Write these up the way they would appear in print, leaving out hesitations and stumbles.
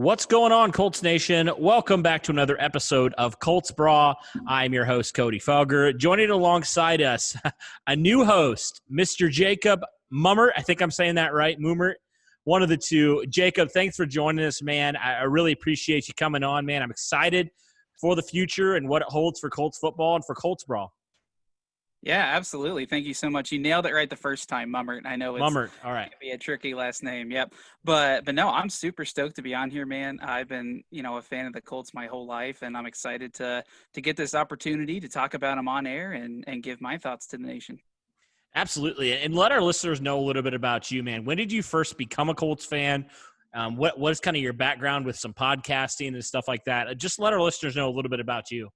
What's going on, Colts Nation? Welcome back to another episode of Colts Brawl. I'm your host, Cody Felger. Joining alongside us, a new host, Mr. Jacob Mummert. I think I'm saying that right, Mummert. One of the two. Jacob, thanks for joining us, man. I really appreciate you coming on, man. I'm excited for the future and what it holds for Colts football and for Colts Brawl. Yeah, absolutely. Thank you so much. You nailed it right the first time, Mummert. I know Mummert, all right. It can be a tricky last name. Yep. But no, I'm super stoked to be on here, man. I've been, a fan of the Colts my whole life, and I'm excited to get this opportunity to talk about them on air and give my thoughts to the nation. Absolutely. And let our listeners know a little bit about you, man. When did you first become a Colts fan? What is kind of your background with some podcasting and stuff like that? Just let our listeners know a little bit about you.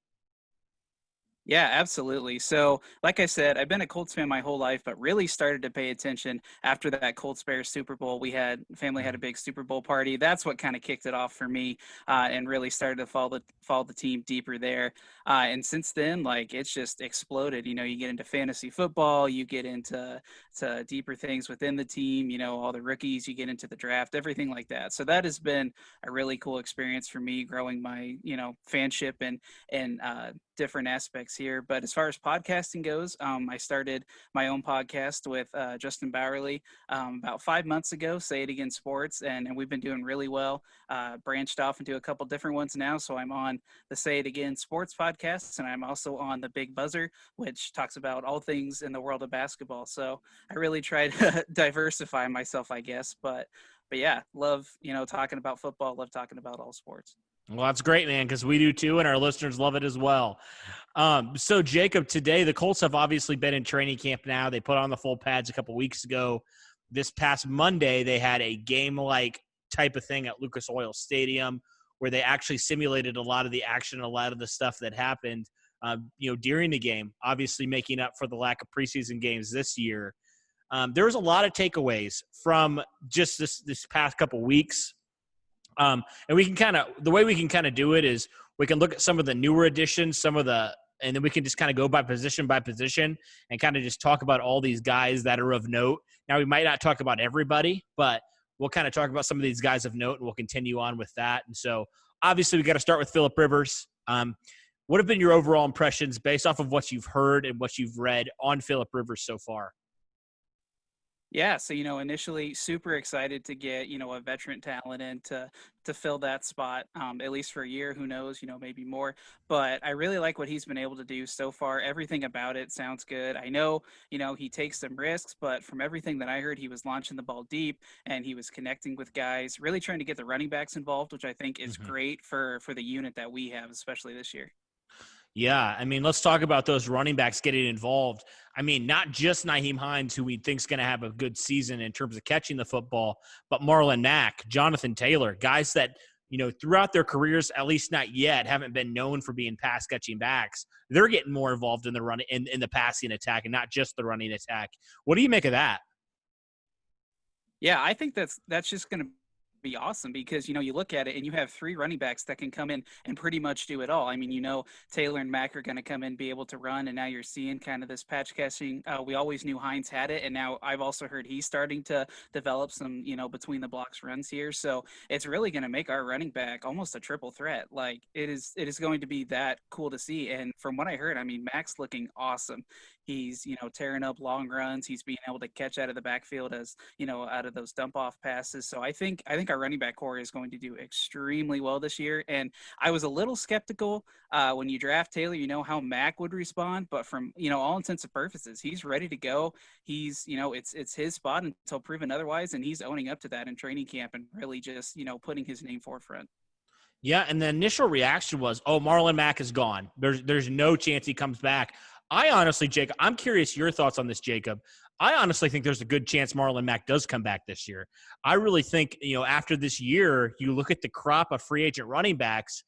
Yeah, absolutely. So, like I said, I've been a Colts fan my whole life, but really started to pay attention after that Colts-Bears Super Bowl. Family had a big Super Bowl party. That's what kind of kicked it off for me, and really started to follow the team deeper there. And since then, it's just exploded. You get into fantasy football, you get into deeper things within the team. All the rookies, you get into the draft, everything like that. So that has been a really cool experience for me, growing my fanship and different aspects here. But as far as podcasting goes, I started my own podcast with Justin Bowerly about 5 months ago, Say It Again Sports, and we've been doing really well. Branched off into a couple different ones now, so I'm on the Say It Again Sports podcast, and I'm also on the Big Buzzer, which talks about all things in the world of basketball. So I really try to diversify myself, I guess. But yeah, love talking about football, love talking about all sports. Well, that's great, man, because we do too, and our listeners love it as well. So, Jacob, today the Colts have obviously been in training camp now. They put on the full pads a couple weeks ago. This past Monday, they had a game-like type of thing at Lucas Oil Stadium where they actually simulated a lot of the action, a lot of the stuff that happened, during the game, obviously making up for the lack of preseason games this year. There was a lot of takeaways from just this past couple weeks. And we can the way we can do it is we can look at some of the newer additions, and then we can just kind of go by position and kind of just talk about all these guys that are of note. Now, we might not talk about everybody, but we'll kind of talk about some of these guys of note, and we'll continue on with that. And so obviously we got to start with Phillip Rivers. What have been your overall impressions based off of what you've heard and what you've read on Phillip Rivers so far? Yeah, so initially super excited to get a veteran talent in to fill that spot, at least for a year. Who knows, maybe more. But I really like what he's been able to do so far. Everything about it sounds good. I know he takes some risks, but from everything that I heard, he was launching the ball deep and he was connecting with guys, really trying to get the running backs involved, which I think is great for the unit that we have, especially this year. Yeah, let's talk about those running backs getting involved. Not just Nyheim Hines, who we think is going to have a good season in terms of catching the football, but Marlon Mack, Jonathan Taylor, guys that, throughout their careers, at least not yet, haven't been known for being pass-catching backs. They're getting more involved in the running in the passing attack and not just the running attack. What do you make of that? Yeah, I think that's just going to be awesome because you look at it and you have three running backs that can come in and pretty much do it all. Taylor and Mack are going to come in, be able to run, and now you're seeing kind of this patch catching. We always knew Hines had it, and now I've also heard he's starting to develop some between the blocks runs here. So it's really going to make our running back almost a triple threat. It is going to be that cool to see. And from what I heard, Mack's looking awesome. He's, tearing up long runs. He's being able to catch out of the backfield as, out of those dump off passes. So I think our running back core is going to do extremely well this year. And I was a little skeptical when you draft Taylor, how Mack would respond, but from, all intents and purposes, he's ready to go. He's, it's his spot until proven otherwise. And he's owning up to that in training camp and really just, putting his name forefront. Yeah. And the initial reaction was, oh, Marlon Mack is gone. There's no chance he comes back. I honestly, Jacob, I'm curious your thoughts on this, Jacob. I honestly think there's a good chance Marlon Mack does come back this year. I really think, after this year, you look at the crop of free agent running backs,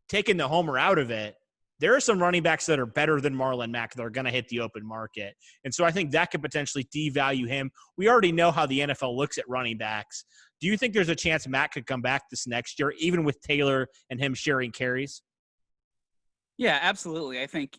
taking the homer out of it, there are some running backs that are better than Marlon Mack that are going to hit the open market. And so I think that could potentially devalue him. We already know how the NFL looks at running backs. Do you think there's a chance Mack could come back this next year, even with Taylor and him sharing carries? Yeah, absolutely. I think,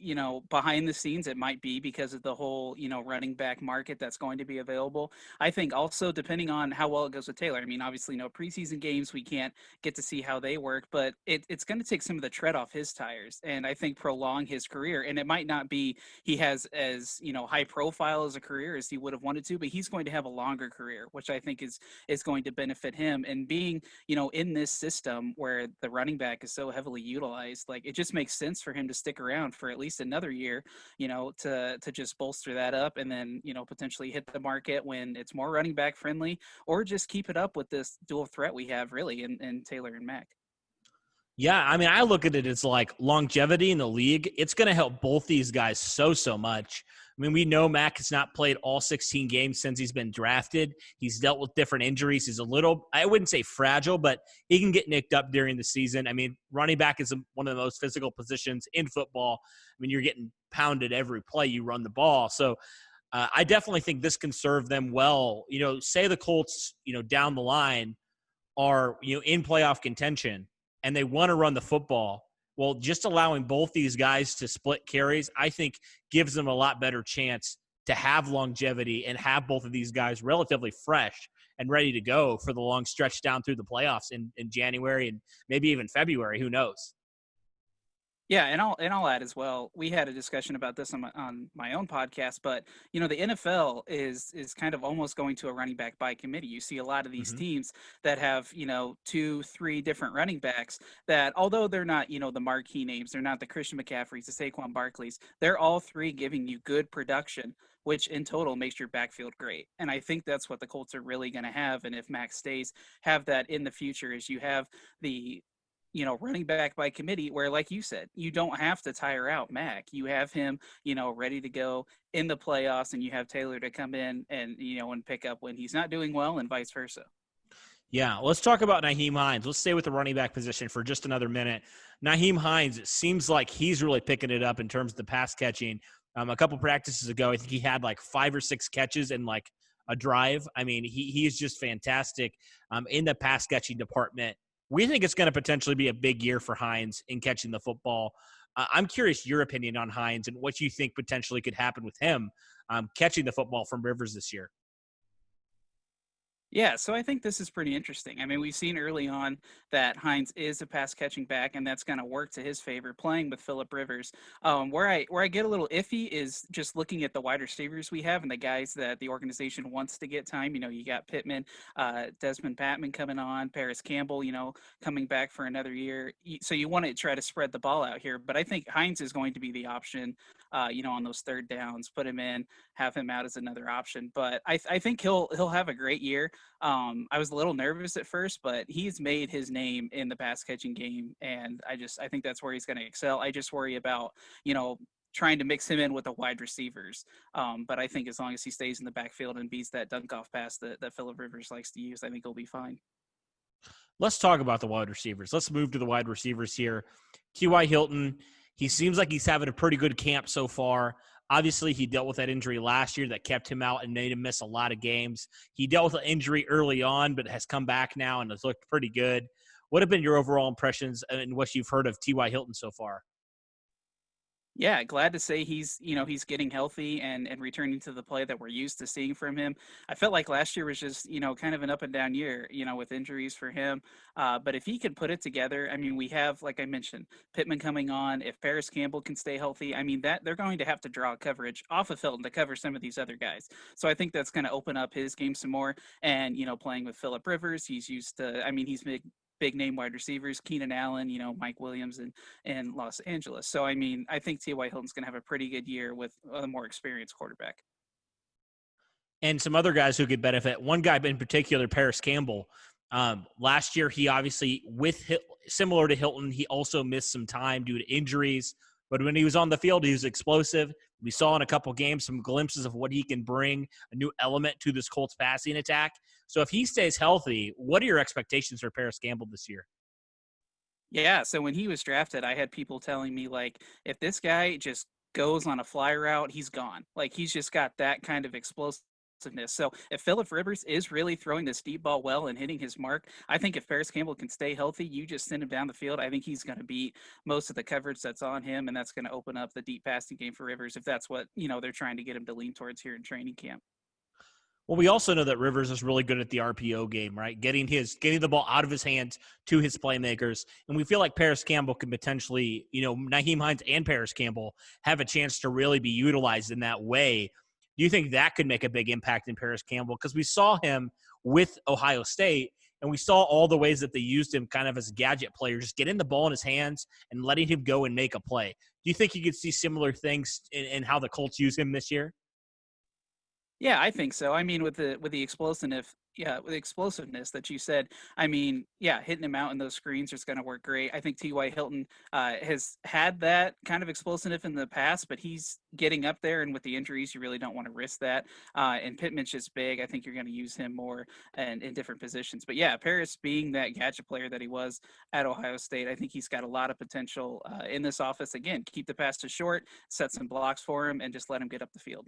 behind the scenes, it might be because of the whole, running back market that's going to be available. I think also depending on how well it goes with Taylor. I mean, obviously, no preseason games. We can't get to see how they work, but it's going to take some of the tread off his tires and I think prolong his career. And it might not be he has as, high profile as a career as he would have wanted to, but he's going to have a longer career, which I think is going to benefit him. And being, in this system where the running back is so heavily utilized, like it just makes sense for him to stick around for at least another year, to just bolster that up and then, potentially hit the market when it's more running back friendly, or just keep it up with this dual threat we have really in Taylor and Mack. Yeah, I mean, I look at it as like longevity in the league. It's going to help both these guys so much. I mean, we know Mack has not played all 16 games since he's been drafted. He's dealt with different injuries. He's a little, I wouldn't say fragile, but he can get nicked up during the season. I mean, running back is one of the most physical positions in football. I mean, you're getting pounded every play you run the ball. So I definitely think this can serve them well. Say the Colts, down the line are, in playoff contention and they want to run the football. Well, just allowing both these guys to split carries, I think gives them a lot better chance to have longevity and have both of these guys relatively fresh and ready to go for the long stretch down through the playoffs in January and maybe even February. Who knows? Yeah, and I'll add as well. We had a discussion about this on my own podcast, but the NFL is kind of almost going to a running back by committee. You see a lot of these Mm-hmm. teams that have 2, 3 different running backs that, although they're not the marquee names, they're not the Christian McCaffreys, the Saquon Barkleys. They're all three giving you good production, which in total makes your backfield great. And I think that's what the Colts are really going to have. And if Max stays, have that in the future, is you have the running back by committee where, like you said, you don't have to tire out Mac. You have him, ready to go in the playoffs, and you have Taylor to come in and pick up when he's not doing well and vice versa. Yeah, let's talk about Nyheim Hines. Let's stay with the running back position for just another minute. Nyheim Hines, it seems like he's really picking it up in terms of the pass catching. A couple practices ago, I think he had like 5 or 6 catches in like a drive. I mean, he is just fantastic in the pass catching department. We think it's going to potentially be a big year for Hines in catching the football. I'm curious your opinion on Hines and what you think potentially could happen with him catching the football from Rivers this year. Yeah, so I think this is pretty interesting. I mean, we've seen early on that Hines is a pass catching back, and that's going to work to his favor playing with Phillip Rivers. Where I get a little iffy is just looking at the wide receivers we have and the guys that the organization wants to get time. You got Pittman, Desmond Patman coming on, Paris Campbell, coming back for another year. So you want to try to spread the ball out here, but I think Hines is going to be the option. On those third downs, put him in, have him out as another option. But I think he'll have a great year. I was a little nervous at first, but he's made his name in the pass catching game, and I think that's where he's going to excel. I just worry about trying to mix him in with the wide receivers. But I think as long as he stays in the backfield and beats that dunk off pass that Phillip Rivers likes to use, I think he'll be fine. Let's talk about the wide receivers. Let's move to the wide receivers here. T.Y. Hilton, he seems like he's having a pretty good camp so far. Obviously, he dealt with that injury last year that kept him out and made him miss a lot of games. He dealt with an injury early on, but has come back now and has looked pretty good. What have been your overall impressions and what you've heard of T.Y. Hilton so far? Yeah, glad to say he's getting healthy and returning to the play that we're used to seeing from him. I felt like last year was just, kind of an up and down year, with injuries for him. But if he can put it together, I mean, we have, like I mentioned, Pittman coming on. If Paris Campbell can stay healthy, I mean, that they're going to have to draw coverage off of Hilton to cover some of these other guys. So I think that's going to open up his game some more. And, playing with Phillip Rivers, he's used to, I mean, he's big name wide receivers, Keenan Allen, Mike Williams in Los Angeles. So, I mean, I think T.Y. Hilton's going to have a pretty good year with a more experienced quarterback. And some other guys who could benefit. One guy in particular, Paris Campbell. Last year, he obviously, similar to Hilton, he also missed some time due to injuries. But when he was on the field, he was explosive. We saw in a couple games some glimpses of what he can bring, a new element to this Colts passing attack. So if he stays healthy, what are your expectations for Paris Campbell this year? Yeah, so when he was drafted, I had people telling me, like, if this guy just goes on a fly route, he's gone. Like, he's just got that kind of explosive So if Phillip Rivers is really throwing this deep ball well and hitting his mark, I think if Paris Campbell can stay healthy, you just send him down the field. I think he's going to beat most of the coverage that's on him, and that's going to open up the deep passing game for Rivers if that's what they're trying to get him to lean towards here in training camp. Well, we also know that Rivers is really good at the RPO game, right? Getting the ball out of his hands to his playmakers. And we feel like Paris Campbell can potentially, Nyheim Hines and Paris Campbell have a chance to really be utilized in that way. Do you think that could make a big impact in Paris Campbell? Because we saw him with Ohio State, and we saw all the ways that they used him kind of as a gadget player, just getting the ball in his hands and letting him go and make a play. Do you think you could see similar things in how the Colts use him this year? Yeah, I think so. I mean, with the explosiveness that you said, I mean, yeah, hitting him out in those screens is going to work great. I think T.Y. Hilton has had that kind of explosiveness in the past, but he's getting up there, and with the injuries, you really don't want to risk that. And Pittman's just big. I think you're going to use him more and in different positions. But yeah, Paris being that gadget player that he was at Ohio State, I think he's got a lot of potential in this office. Again, keep the passes short, set some blocks for him, and just let him get up the field.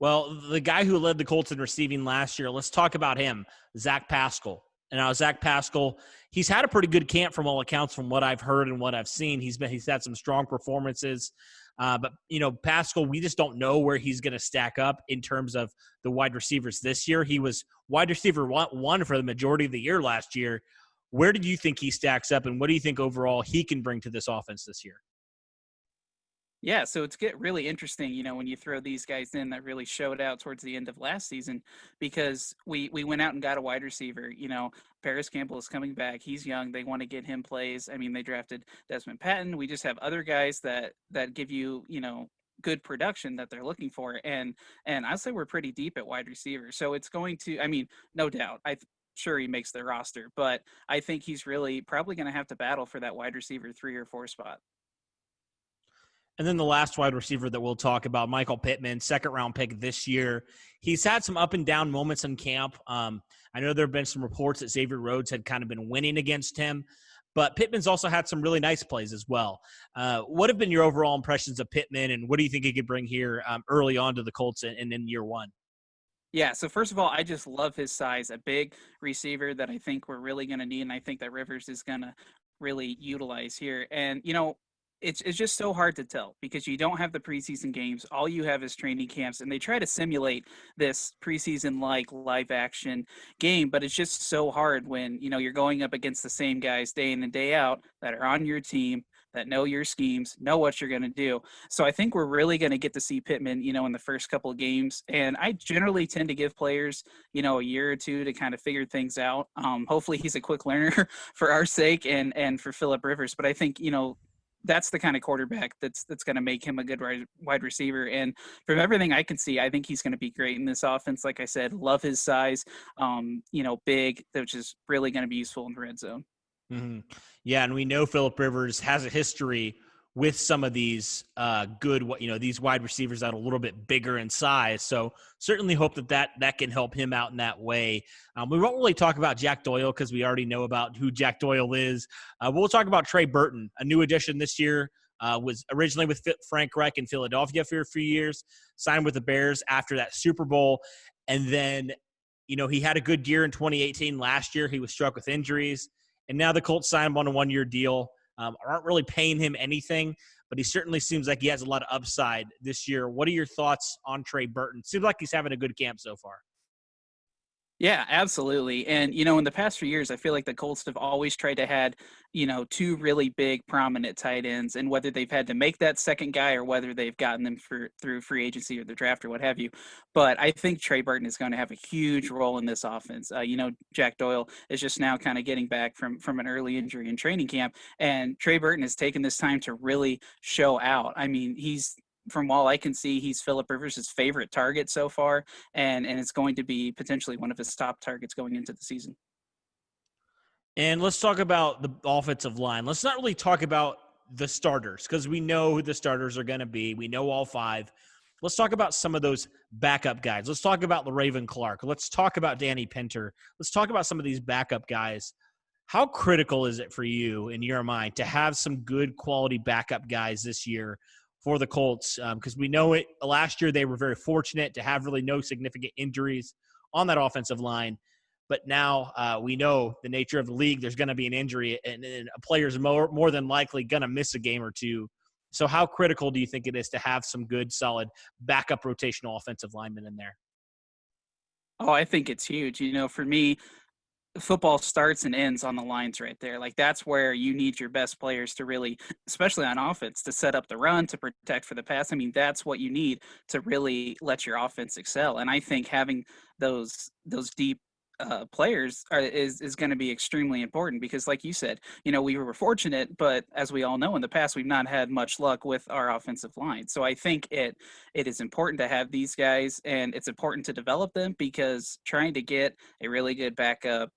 Well, the guy who led the Colts in receiving last year, let's talk about him, Zach Pascal. And now Zach Pascal, he's had a pretty good camp from all accounts from what I've heard and what I've seen. He's had some strong performances. But Pascal, we just don't know where he's going to stack up in terms of the wide receivers this year. He was wide receiver one for the majority of the year last year. Where do you think he stacks up, and what do you think overall he can bring to this offense this year? Yeah, so it's get really interesting, when you throw these guys in that really showed out towards the end of last season, because we went out and got a wide receiver. Paris Campbell is coming back. He's young. They want to get him plays. I mean, they drafted Desmond Patton. We just have other guys that give you, good production that they're looking for. And I'd say we're pretty deep at wide receiver. So it's going to, I mean, no doubt. Sure he makes the roster, but I think he's really probably going to have to battle for that wide receiver 3 or 4 spot. And then the last wide receiver that we'll talk about, Michael Pittman, second-round pick this year. He's had some up and down moments in camp. I know there have been some reports that Xavier Rhodes had kind of been winning against him, but Pittman's also had some really nice plays as well. What have been your overall impressions of Pittman, and what do you think he could bring here early on to the Colts and in year one? Yeah, so first of all, I just love his size, a big receiver that I think we're really going to need, and I think that Rivers is going to really utilize here. And, it's just so hard to tell because you don't have the preseason games. All you have is training camps, and they try to simulate this preseason like live action game, but it's just so hard when you're going up against the same guys day in and day out that are on your team, that know your schemes, know what you're going to do. So I think we're really going to get to see Pittman, in the first couple of games. And I generally tend to give players, a year or two to kind of figure things out. Hopefully he's a quick learner for our sake and for Phillip Rivers. But I think, that's the kind of quarterback that's going to make him a good wide receiver. And from everything I can see, I think he's going to be great in this offense. Like I said, love his size, big, which is really going to be useful in the red zone. Mm-hmm. Yeah, and we know Phillip Rivers has a history with some of these these wide receivers that are a little bit bigger in size. So certainly hope that can help him out in that way. We won't really talk about Jack Doyle because we already know about who Jack Doyle is. We'll talk about Trey Burton, a new addition this year. Was originally with Frank Reich in Philadelphia for a few years, signed with the Bears after that Super Bowl. And then, he had a good year in 2018. Last year, he was struck with injuries. And now the Colts signed him on a 1-year deal. Aren't really paying him anything, but he certainly seems like he has a lot of upside this year. What are your thoughts on Trey Burton? Seems like he's having a good camp so far. Yeah, absolutely. And, in the past few years, I feel like the Colts have always tried to had, 2 really big prominent tight ends, and whether they've had to make that second guy or whether they've gotten them through free agency or the draft or what have you. But I think Trey Burton is going to have a huge role in this offense. Jack Doyle is just now kind of getting back from an early injury in training camp, and Trey Burton has taken this time to really show out. I mean, from all I can see, he's Phillip Rivers' favorite target so far, and it's going to be potentially one of his top targets going into the season. And let's talk about the offensive line. Let's not really talk about the starters because we know who the starters are going to be. We know all 5. Let's talk about some of those backup guys. Let's talk about LaRaven Clark. Let's talk about Danny Pinter. Let's talk about some of these backup guys. How critical is it for you, in your mind, to have some good quality backup guys this year for the Colts, because we know it last year they were very fortunate to have really no significant injuries on that offensive line. But now we know the nature of the league. There's going to be an injury, and a player's more than likely going to miss a game or two. So how critical do you think it is to have some good, solid backup rotational offensive linemen in there? Oh, I think it's huge. For me, football starts and ends on the lines right there. Like that's where you need your best players to really, especially on offense, to set up the run, to protect for the pass. I mean, that's what you need to really let your offense excel. And I think having those deep players is going to be extremely important because, like you said, we were fortunate, but as we all know, in the past, we've not had much luck with our offensive line. So I think it is important to have these guys, and it's important to develop them because trying to get a really good backup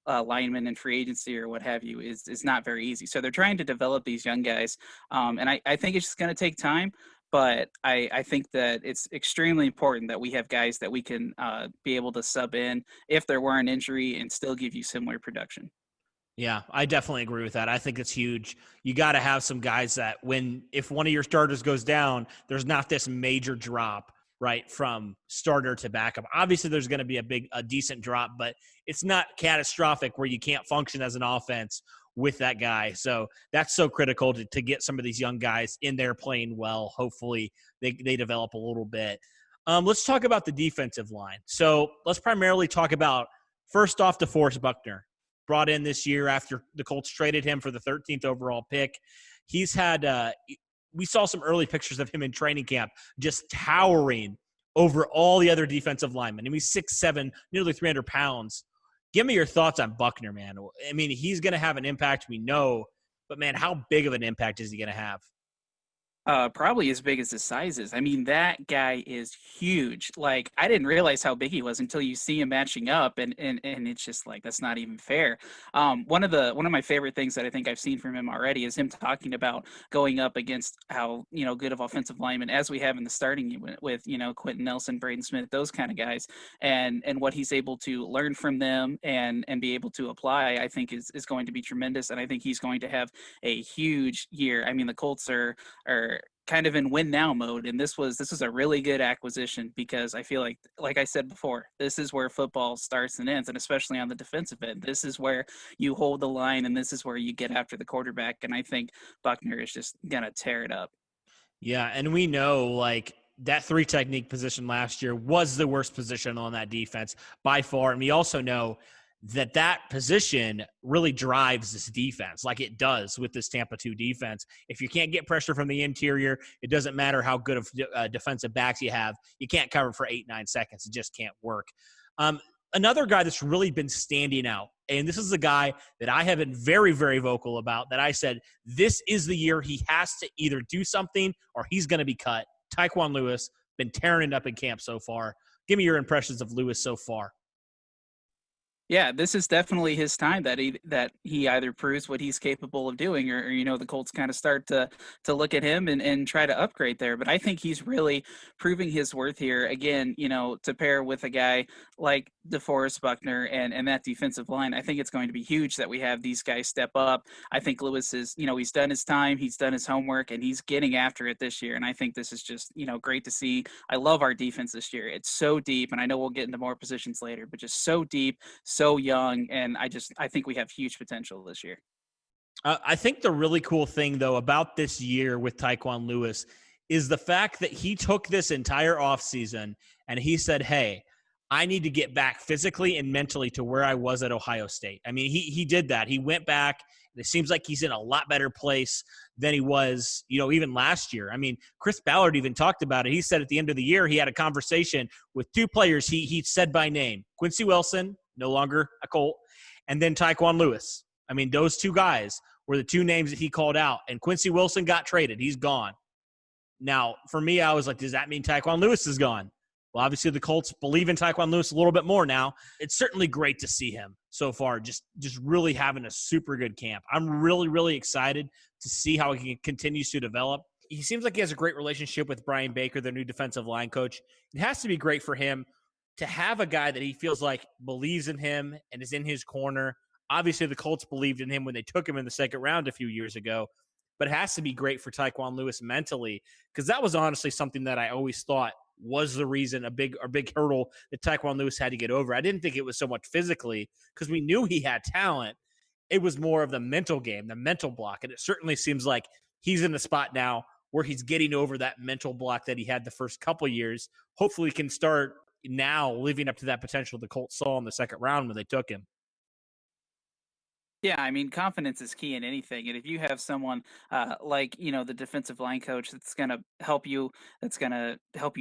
lineman in free agency or what have you is not very easy. So they're trying to develop these young guys, and I think it's just going to take time. But I think that it's extremely important that we have guys that we can be able to sub in if there were an injury and still give you similar production. Yeah, I definitely agree with that. I think it's huge. You got to have some guys that if one of your starters goes down, there's not this major drop, right, from starter to backup. Obviously, there's going to be a decent drop, but it's not catastrophic where you can't function as an offense with that guy. So that's so critical to get some of these young guys in there playing well. Hopefully, they develop a little bit. Let's talk about the defensive line. So let's primarily talk about, first off, DeForest Buckner, brought in this year after the Colts traded him for the 13th overall pick. He's had we saw some early pictures of him in training camp just towering over all the other defensive linemen. I mean, he's 6'7", nearly 300 pounds. Give me your thoughts on Buckner, man. I mean, he's going to have an impact, we know, but, man, how big of an impact is he going to have? Probably as big as his size is. I mean, that guy is huge. Like, I didn't realize how big he was until you see him matching up, and it's just like that's not even fair. One of my favorite things that I think I've seen from him already is him talking about going up against how good of offensive linemen as we have in the starting unit with Quentin Nelson, Braden Smith, those kind of guys, and what he's able to learn from them and be able to apply. I think is going to be tremendous, and I think he's going to have a huge year. I mean, the Colts are kind of in win now mode, and this was a really good acquisition because I feel like I said before, this is where football starts and ends, and especially on the defensive end, this is where you hold the line and this is where you get after the quarterback, and I think Buckner is just gonna tear it up. Yeah, and we know, like, that three technique position last year was the worst position on that defense by far, and we also know that position really drives this defense like it does with this Tampa 2 defense. If you can't get pressure from the interior, it doesn't matter how good of defensive backs you have. You can't cover for 8-9 seconds. It just can't work. Another guy that's really been standing out, and this is a guy that I have been very, very vocal about, that I said this is the year he has to either do something or he's going to be cut. Tyquan Lewis, been tearing it up in camp so far. Give me your impressions of Lewis so far. Yeah, this is definitely his time that he either proves what he's capable of doing, or the Colts kind of start to look at him and try to upgrade there. But I think he's really proving his worth here again. To pair with a guy like DeForest Buckner and that defensive line, I think it's going to be huge that we have these guys step up. I think Lewis is he's done his time, he's done his homework, and he's getting after it this year. And I think this is just great to see. I love our defense this year. It's so deep, and I know we'll get into more positions later, but just so deep, so young, and I think we have huge potential this year. I think the really cool thing, though, about this year with Tyquan Lewis is the fact that he took this entire offseason and he said, hey, I need to get back physically and mentally to where I was at Ohio State. I mean, he did that. He went back. And it seems like he's in a lot better place than he was, even last year. I mean, Chris Ballard even talked about it. He said at the end of the year, he had a conversation with two players he said by name: Quincy Wilson, no longer a Colt, and then Tyquan Lewis. I mean, those two guys were the two names that he called out. And Quincy Wilson got traded. He's gone. Now, for me, I was like, does that mean Tyquan Lewis is gone? Well, obviously the Colts believe in Tyquan Lewis a little bit more now. It's certainly great to see him so far, just really having a super good camp. I'm really, really excited to see how he continues to develop. He seems like he has a great relationship with Brian Baker, their new defensive line coach. It has to be great for him to have a guy that he feels like believes in him and is in his corner. Obviously, the Colts believed in him when they took him in the second round a few years ago. but it has to be great for Tyquan Lewis mentally, because that was honestly something that I always thought was the reason a big hurdle that Tyquan Lewis had to get over. I didn't think it was so much physically, because we knew he had talent. It was more of the mental game, the mental block. And it certainly seems like he's in the spot now where he's getting over that mental block that he had the first couple years. Hopefully can start now living up to that potential the Colts saw in the second round when they took him. Yeah, I mean, confidence is key in anything, and if you have someone like the defensive line coach that's going to help you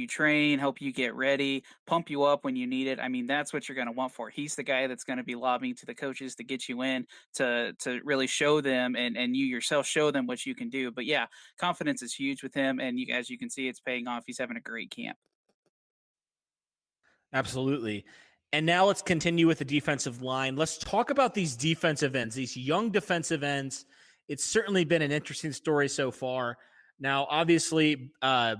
train, help you get ready, pump you up when you need it. I mean, that's what you're going to want for. He's the guy that's going to be lobbying to the coaches to get you in to really show them, and you yourself show them what you can do. But yeah, confidence is huge with him, and as you can see, it's paying off. He's having a great camp. Absolutely. And now let's continue with the defensive line. Let's talk about these defensive ends, these young defensive ends. It's certainly been an interesting story so far. Now, obviously, Ben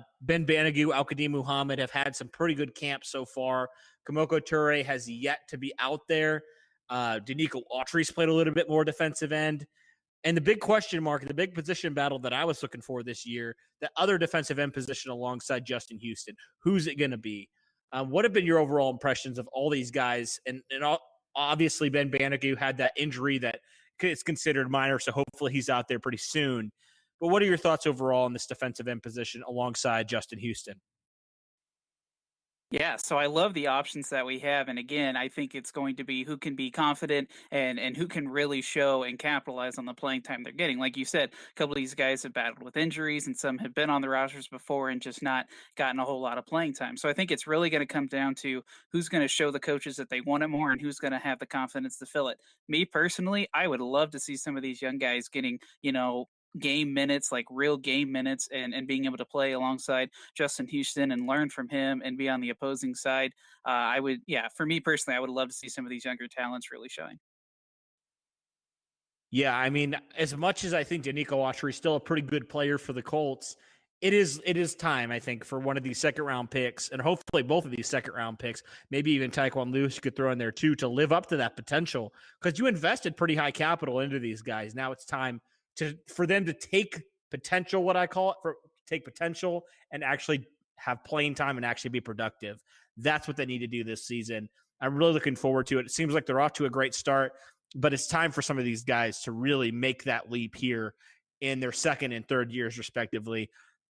Banogu, Al-Qadim Muhammad have had some pretty good camps so far. Kamoko Toure has yet to be out there. Danico Autry's played a little bit more defensive end. And the big question mark, the big position battle that I was looking for this year, the other defensive end position alongside Justin Houston. Who's it going to be? What have been your overall impressions of all these guys? And obviously, Ben Banogu had that injury that is considered minor, so hopefully he's out there pretty soon. But what are your thoughts overall in this defensive end position alongside Justin Houston? Yeah, so I love the options that we have, and again, I think it's going to be who can be confident and who can really show and capitalize on the playing time they're getting. Like you said, a couple of these guys have battled with injuries, and some have been on the rosters before and just not gotten a whole lot of playing time. So I think it's really going to come down to who's going to show the coaches that they want it more, and who's going to have the confidence to fill it. Me personally, I would love to see some of these young guys getting game minutes, like real game minutes, and being able to play alongside Justin Houston and learn from him and be on the opposing side. For me personally, I would love to see some of these younger talents really shine. Yeah, I mean, as much as I think Danico Autry is still a pretty good player for the Colts, it is time, I think, for one of these second round picks, and hopefully both of these second round picks, maybe even Tyquan Lewis you could throw in there too, to live up to that potential, because you invested pretty high capital into these guys. Now it's time for them to take potential, what I call it, for take potential and actually have playing time and actually be productive. That's what they need to do this season. I'm really looking forward to it. It seems like they're off to a great start, but it's time for some of these guys to really make that leap here in their second and third years, respectively.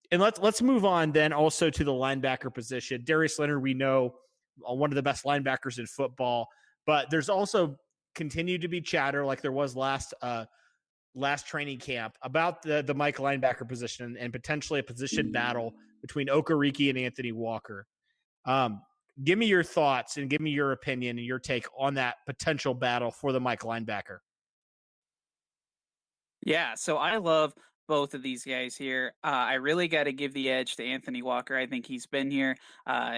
And let's move on then also to the linebacker position. Darius Leonard, we know, one of the best linebackers in football, but there's also continued to be chatter like there was last training camp about the Mike linebacker position and potentially a position battle between Okereke and Anthony Walker. Give me your thoughts and give me your opinion and your take on that potential battle for the Mike linebacker. Yeah, so I love both of these guys here. I really got to give the edge to Anthony Walker. I think he's been here.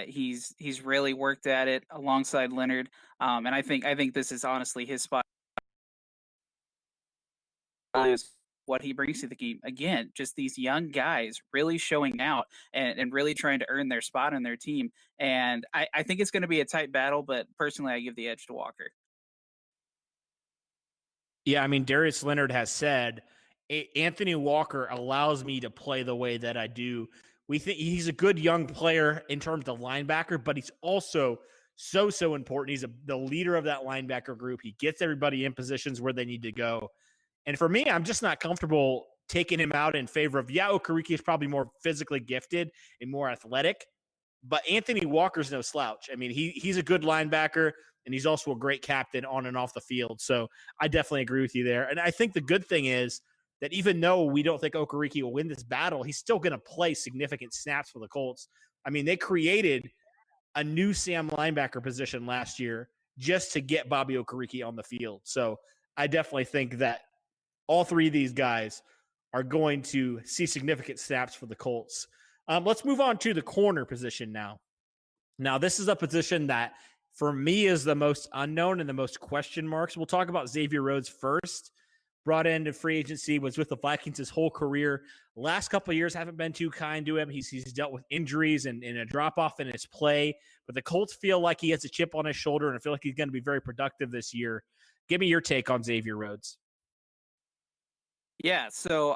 He's really worked at it alongside Leonard, and I think this is honestly his spot. Is what he brings to the game. Again, just these young guys really showing out and really trying to earn their spot on their team. And I think it's going to be a tight battle, but personally, I give the edge to Walker. Yeah, I mean, Darius Leonard has said Anthony Walker allows me to play the way that I do. We think he's a good young player in terms of linebacker, but he's also so important. He's the leader of that linebacker group. He gets everybody in positions where they need to go. And for me, I'm just not comfortable taking him out in favor of, Okereke is probably more physically gifted and more athletic, but Anthony Walker's no slouch. I mean, he's a good linebacker, and he's also a great captain on and off the field. So I definitely agree with you there. And I think the good thing is that even though we don't think Okereke will win this battle, he's still going to play significant snaps for the Colts. I mean, they created a new Sam linebacker position last year just to get Bobby Okereke on the field. So I definitely think that all three of these guys are going to see significant snaps for the Colts. Let's move on to the corner position now. Now, this is a position that, for me, is the most unknown and the most question marks. We'll talk about Xavier Rhodes first. Brought into free agency, was with the Vikings his whole career. Last couple of years haven't been too kind to him. He's dealt with injuries and a drop-off in his play. But the Colts feel like he has a chip on his shoulder, and I feel like he's going to be very productive this year. Give me your take on Xavier Rhodes. Yeah, so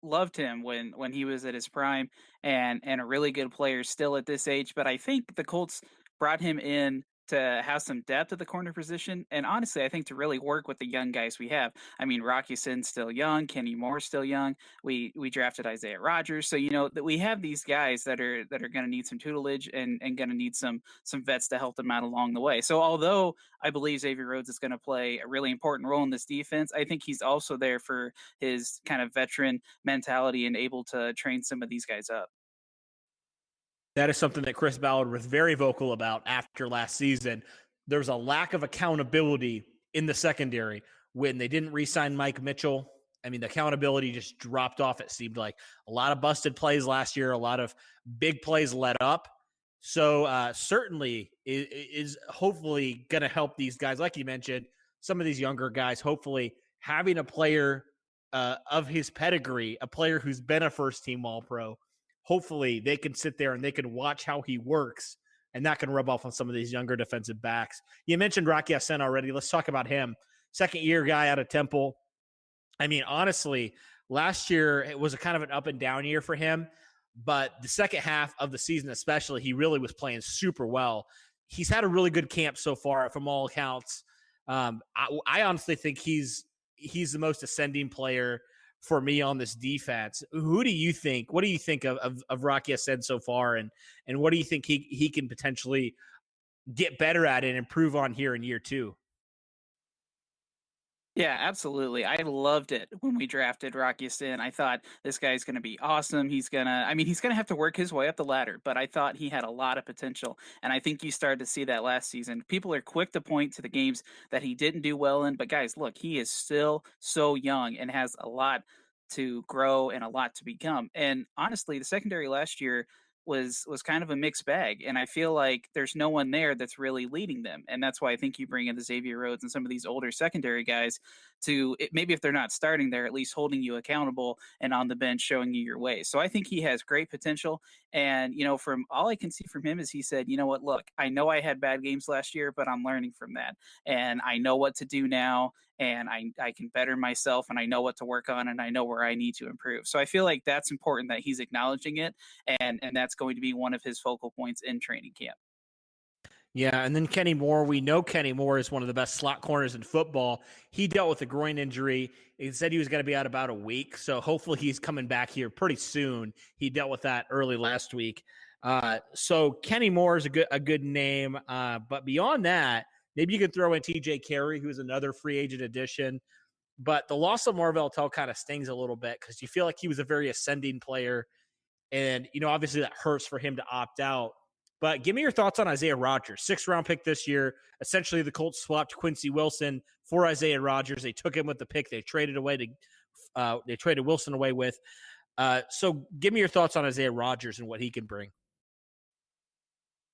loved him when he was at his prime and a really good player still at this age, but I think the Colts brought him in to have some depth at the corner position, and honestly, I think to really work with the young guys we have. I mean, Rocky Sin's still young, Kenny Moore's still young. We drafted Isaiah Rogers, so that we have these guys that are going to need some tutelage and going to need some vets to help them out along the way. So although I believe Xavier Rhodes is going to play a really important role in this defense, I think he's also there for his kind of veteran mentality and able to train some of these guys up. That is something that Chris Ballard was very vocal about after last season. There's a lack of accountability in the secondary when they didn't re-sign Mike Mitchell. I mean, the accountability just dropped off. It seemed like a lot of busted plays last year, a lot of big plays let up. So certainly is hopefully going to help these guys, like you mentioned, some of these younger guys. Hopefully, having a player of his pedigree, a player who's been a first-team All-Pro, hopefully they can sit there and they can watch how he works, and that can rub off on some of these younger defensive backs. You mentioned Rocky Sin already. Let's talk about him. Second-year guy out of Temple. I mean, honestly, last year it was a kind of an up and down year for him. But the second half of the season, especially, he really was playing super well. He's had a really good camp so far, from all accounts. I honestly think he's the most ascending player for me on this defense. Who do you think? What do you think of Rocky Ascend so far, and what do you think he can potentially get better at and improve on here in year two? Yeah, absolutely. I loved it when we drafted Rocky Sin. I thought this guy's going to be awesome. He's going to have to work his way up the ladder, but I thought he had a lot of potential. And I think you started to see that last season. People are quick to point to the games that he didn't do well in, but guys, look, he is still so young and has a lot to grow and a lot to become. And honestly, the secondary last year was kind of a mixed bag, and I feel like there's no one there that's really leading them, and that's why I think you bring in the Xavier Rhodes and some of these older secondary guys maybe if they're not starting, they're at least holding you accountable and on the bench showing you your way. So I think he has great potential, and from all I can see from him is he said, you know what, look, I know I had bad games last year, but I'm learning from that, and I know what to do now, and I can better myself, and I know what to work on, and I know where I need to improve. So I feel like that's important that he's acknowledging it, and that's going to be one of his focal points in training camp. Yeah, and then Kenny Moore. We know Kenny Moore is one of the best slot corners in football. He dealt with a groin injury. He said he was going to be out about a week, so hopefully he's coming back here pretty soon. He dealt with that early last week. So Kenny Moore is a good name. But beyond that, maybe you could throw in TJ Carey, who's another free agent addition. But the loss of Marvell Tell kind of stings a little bit because you feel like he was a very ascending player. And, obviously that hurts for him to opt out. But give me your thoughts on Isaiah Rogers, 6th-round pick this year. Essentially, the Colts swapped Quincy Wilson for Isaiah Rogers. They took him with the pick. They traded Wilson away with. So give me your thoughts on Isaiah Rogers and what he can bring.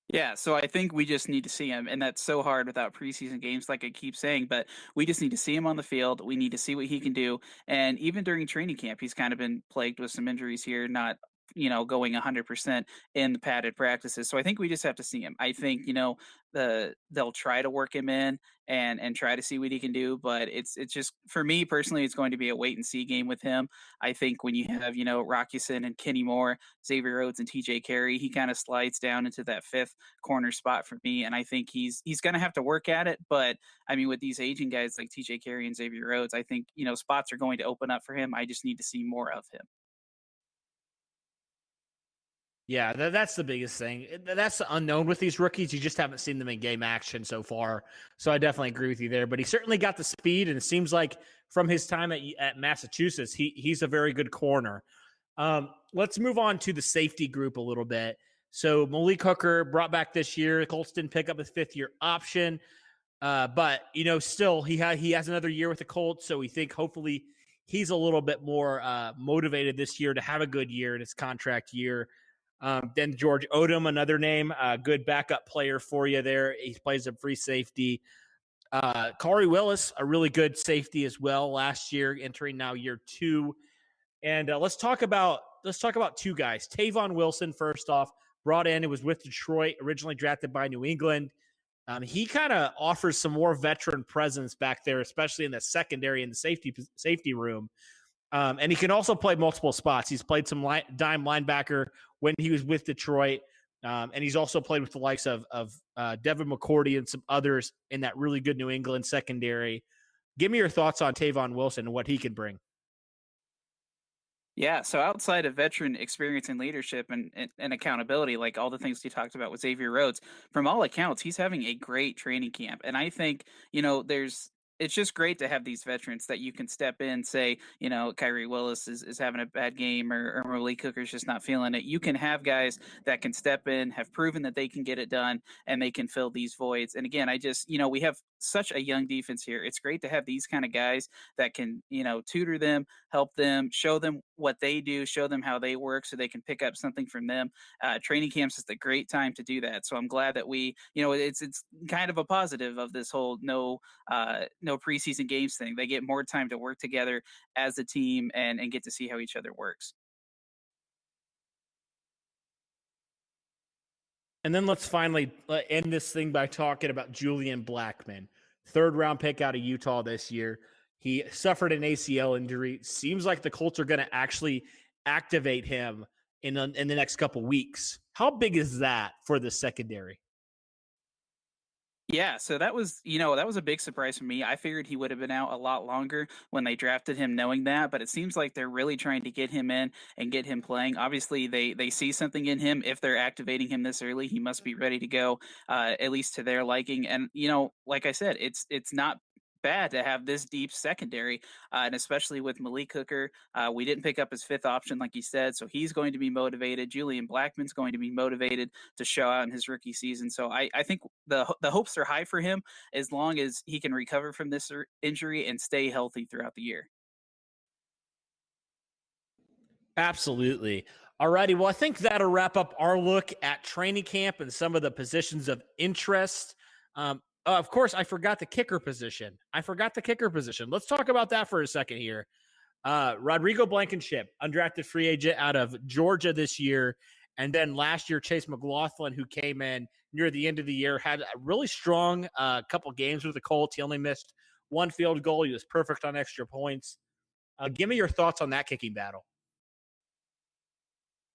Yeah, so I think we just need to see him, and that's so hard without preseason games, like I keep saying, but we just need to see him on the field. We need to see what he can do. And even during training camp, he's kind of been plagued with some injuries here, not going 100% in the padded practices. So I think we just have to see him. I think, they'll try to work him in and try to see what he can do, but it's just, for me personally, it's going to be a wait and see game with him. I think when you have, Rockison and Kenny Moore, Xavier Rhodes and TJ Carey, he kind of slides down into that 5th corner spot for me. And I think he's going to have to work at it. But I mean, with these aging guys like TJ Carey and Xavier Rhodes, I think, spots are going to open up for him. I just need to see more of him. Yeah, that's the biggest thing. That's the unknown with these rookies. You just haven't seen them in game action so far. So I definitely agree with you there. But he certainly got the speed, and it seems like from his time at Massachusetts, he's a very good corner. Let's move on to the safety group a little bit. So Malik Hooker brought back this year. Colts didn't pick up his 5th-year option. But, still he has another year with the Colts. So we think hopefully he's a little bit more motivated this year to have a good year in his contract year. Then George Odom, another name, good backup player for you there. He plays a free safety. Corey Willis, a really good safety as well last year, entering now year 2. And let's talk about 2 guys. Tavon Wilson, first off, brought in. It was with Detroit, originally drafted by New England. He kind of offers some more veteran presence back there, especially in the secondary and the safety room. And he can also play multiple spots. He's played some dime linebacker when he was with Detroit. And he's also played with the likes of Devin McCourty and some others in that really good New England secondary. Give me your thoughts on Tavon Wilson and what he can bring. Yeah, so outside of veteran experience and leadership and accountability, like all the things you talked about with Xavier Rhodes, from all accounts, he's having a great training camp. And I think, it's just great to have these veterans that you can step in, say, Kyrie Willis is having a bad game or Malik Hooker's just not feeling it. You can have guys that can step in, have proven that they can get it done, and they can fill these voids. And again, we have such a young defense here. It's great to have these kind of guys that can, tutor them, help them, show them what they do, show them how they work so they can pick up something from them. Training camps is the great time to do that. So I'm glad that it's kind of a positive of this whole no preseason games thing. They get more time to work together as a team and get to see how each other works. And then let's finally end this thing by talking about Julian Blackmon, 3rd-round pick out of Utah this year. He suffered an ACL injury. Seems like the Colts are going to actually activate him in the next couple weeks. How big is that for the secondary? Yeah, so that was a big surprise for me. I figured he would have been out a lot longer when they drafted him knowing that, but it seems like they're really trying to get him in and get him playing. Obviously, they see something in him. If they're activating him this early, he must be ready to go, at least to their liking. And like I said, it's not bad to have this deep secondary, and especially with Malik Hooker. We didn't pick up his 5th option, like you said, so he's going to be motivated. Julian Blackmon's going to be motivated to show out in his rookie season. So I think the hopes are high for him as long as he can recover from this injury and stay healthy throughout the year. Absolutely. All righty. Well, I think that'll wrap up our look at training camp and some of the positions of interest. Of course, I forgot the kicker position. Let's talk about that for a second here. Rodrigo Blankenship, undrafted free agent out of Georgia this year. And then last year, Chase McLaughlin, who came in near the end of the year, had a really strong couple games with the Colts. He only missed 1 field goal. He was perfect on extra points. Give me your thoughts on that kicking battle.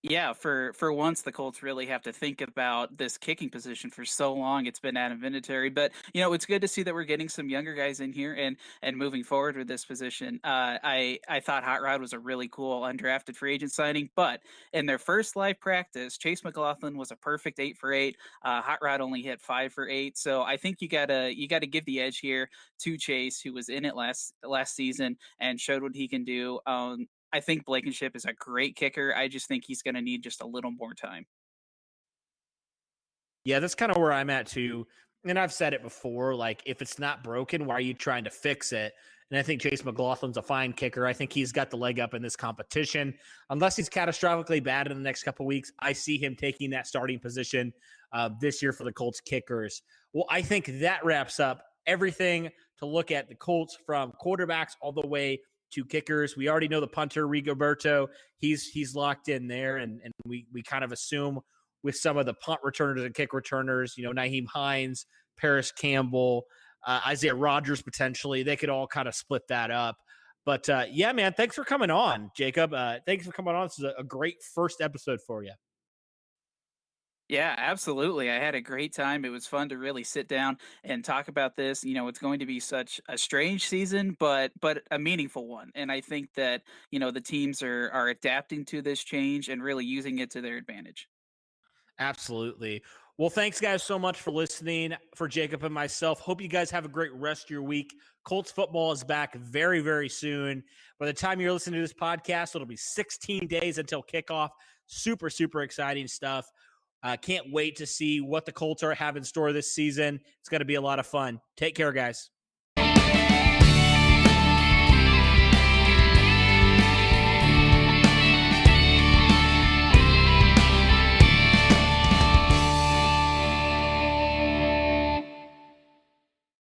Yeah, for once, the Colts really have to think about this kicking position. For so long, it's been Adam Vinatieri, but it's good to see that we're getting some younger guys in here and moving forward with this position. I thought Hot Rod was a really cool undrafted free agent signing, but in their first live practice, Chase McLaughlin was a perfect 8 for 8. Hot Rod only hit 5 for 8, so I think you gotta give the edge here to Chase, who was in it last season and showed what he can do. I think Blankenship is a great kicker. I just think he's going to need just a little more time. Yeah, that's kind of where I'm at too. And I've said it before, like if it's not broken, why are you trying to fix it? And I think Chase McLaughlin's a fine kicker. I think he's got the leg up in this competition. Unless he's catastrophically bad in the next couple of weeks, I see him taking that starting position this year for the Colts kickers. Well, I think that wraps up everything to look at the Colts from quarterbacks all the way to kickers. We already know the punter, Rigoberto. He's locked in there, and we kind of assume with some of the punt returners and kick returners, Nyheim Hines, Paris Campbell, Isaiah Rodgers potentially, they could all kind of split that up. But yeah, man, thanks for coming on, Jacob. Thanks for coming on. This is a great first episode for you. Yeah, absolutely. I had a great time. It was fun to really sit down and talk about this. It's going to be such a strange season, but a meaningful one. And I think that, the teams are adapting to this change and really using it to their advantage. Absolutely. Well, thanks guys so much for listening. For Jacob and myself, hope you guys have a great rest of your week. Colts football is back very, very soon. By the time you're listening to this podcast, it'll be 16 days until kickoff. Super, super exciting stuff. Can't wait to see what the Colts have in store this season. It's going to be a lot of fun. Take care, guys.